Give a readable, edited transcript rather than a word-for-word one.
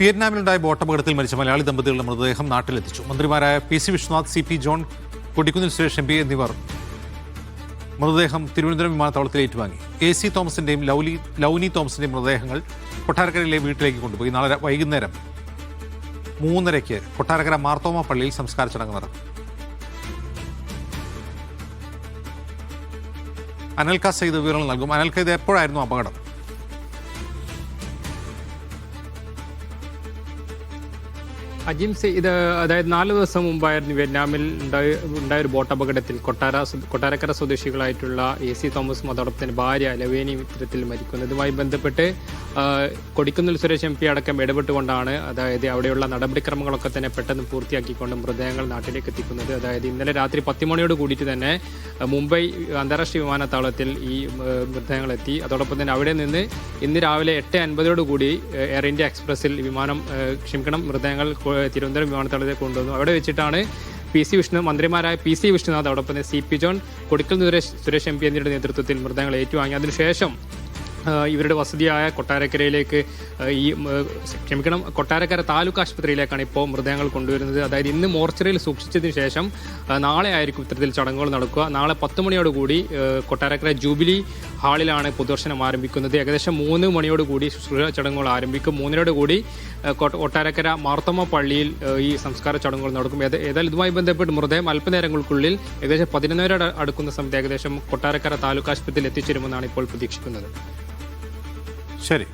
വിയറ്റ്നാമിലുണ്ടായ ബോട്ടപകടത്തിൽ മരിച്ച മലയാളി ദമ്പതികളുടെ മൃതദേഹം നാട്ടിലെത്തിച്ചു. മന്ത്രിമാരായ പി.സി. വിശ്വനാഥ്, സി.പി. John, Kodikunnil Suresh MP. എന്നിവർ മൃതദേഹം തിരുവനന്തപുരം വിമാനത്താവളത്തിൽ ഏറ്റുവാങ്ങി. എ.സി. തോമസിന്റെയും ലൗനി തോമസിന്റെയും മൃതദേഹങ്ങൾ കൊട്ടാരക്കരയിലെ വീട്ടിലേക്ക് കൊണ്ടുപോയി. നാളെ വൈകുന്നേരം 3:30 കൊട്ടാരക്കര മാർത്തോമ പള്ളിയിൽ സംസ്കാര ചടങ്ങ് നടക്കും. അനൽക സെയ്ദ് വിവരങ്ങൾ നൽകും. അനൽക, ഇത് എപ്പോഴായിരുന്നു അപകടം? അജിംസ്, ഇത് അതായത് 4 ദിവസം മുമ്പായിരുന്നു വിയറ്റ്നാമിൽ ഉണ്ടായൊരു ബോട്ട് അപകടത്തിൽ കൊട്ടാരക്കര സ്വദേശികളായിട്ടുള്ള എ.സി. തോമസും അതോടൊപ്പം ഭാര്യ ലവേനി ഇത്തരത്തിൽ മരിക്കുന്നത്. ഇതുമായി ബന്ധപ്പെട്ട് കൊടിക്കുന്നിൽ സുരേഷ് എം.പി. അടക്കം ഇടപെട്ടുകൊണ്ടാണ് അതായത് അവിടെയുള്ള നടപടിക്രമങ്ങളൊക്കെ തന്നെ പെട്ടെന്ന് പൂർത്തിയാക്കിക്കൊണ്ട് മൃതദേഹങ്ങൾ നാട്ടിലേക്ക് എത്തിക്കുന്നത്. അതായത് ഇന്നലെ രാത്രി 10 മണിയോട് കൂടിയിട്ട് തന്നെ മുംബൈ അന്താരാഷ്ട്രീയ വിമാനത്താവളത്തിൽ ഈ മൃതദേഹങ്ങൾ എത്തി. അതോടൊപ്പം തന്നെ അവിടെ നിന്ന് ഇന്ന് രാവിലെ 8:50 കൂടി എയർ ഇന്ത്യ എക്സ്പ്രസിൽ മൃതദേഹങ്ങൾ തിരുവനന്തപുരം വിമാനത്താവളത്തിൽ കൊണ്ടുവന്നു. അവിടെ വെച്ചിട്ടാണ് മന്ത്രിമാരായ പി.സി. വിഷ്ണുനാഥ്, അതോടൊപ്പം തന്നെ CP. John, Kodikunnil Suresh MP. എന്നിവരുടെ നേതൃത്വത്തിൽ മൃതദേഹങ്ങൾ ഏറ്റുവാങ്ങി. അതിനുശേഷം ഇവരുടെ വസതിയായ കൊട്ടാരക്കരയിലേക്ക് കൊട്ടാരക്കര താലൂക്ക് ആശുപത്രിയിലേക്കാണ് ഇപ്പോൾ മൃതദേഹങ്ങൾ കൊണ്ടുവരുന്നത്. അതായത് ഇന്ന് മോർച്ചറിയിൽ സൂക്ഷിച്ചതിന് ശേഷം നാളെ ആയിരിക്കും ഇത്തരത്തിൽ ചടങ്ങുകൾ നടക്കുക. നാളെ 10 മണിയോടുകൂടി കൊട്ടാരക്കര ജൂബിലി ഹാളിലാണ് പൊതുദർശനം ആരംഭിക്കുന്നത്. ഏകദേശം 3 മണിയോടുകൂടി ശുശ്രൂഷ ചടങ്ങുകൾ ആരംഭിക്കും. 3:30 കൊട്ടാരക്കര മാർത്തോമ പള്ളിയിൽ ഈ സംസ്കാര ചടങ്ങുകൾ നടക്കും. ഏതായാലും ഇതുമായി ബന്ധപ്പെട്ട് മൃതദേഹം അല്പനേരങ്ങൾക്കുള്ളിൽ ഏകദേശം 11:00 അടുക്കുന്ന സമയത്ത് ഏകദേശം കൊട്ടാരക്കര താലൂക്ക് ആശുപത്രിയിൽ എത്തിച്ചേരുമെന്നാണ് ഇപ്പോൾ പ്രതീക്ഷിക്കുന്നത്. ശരി.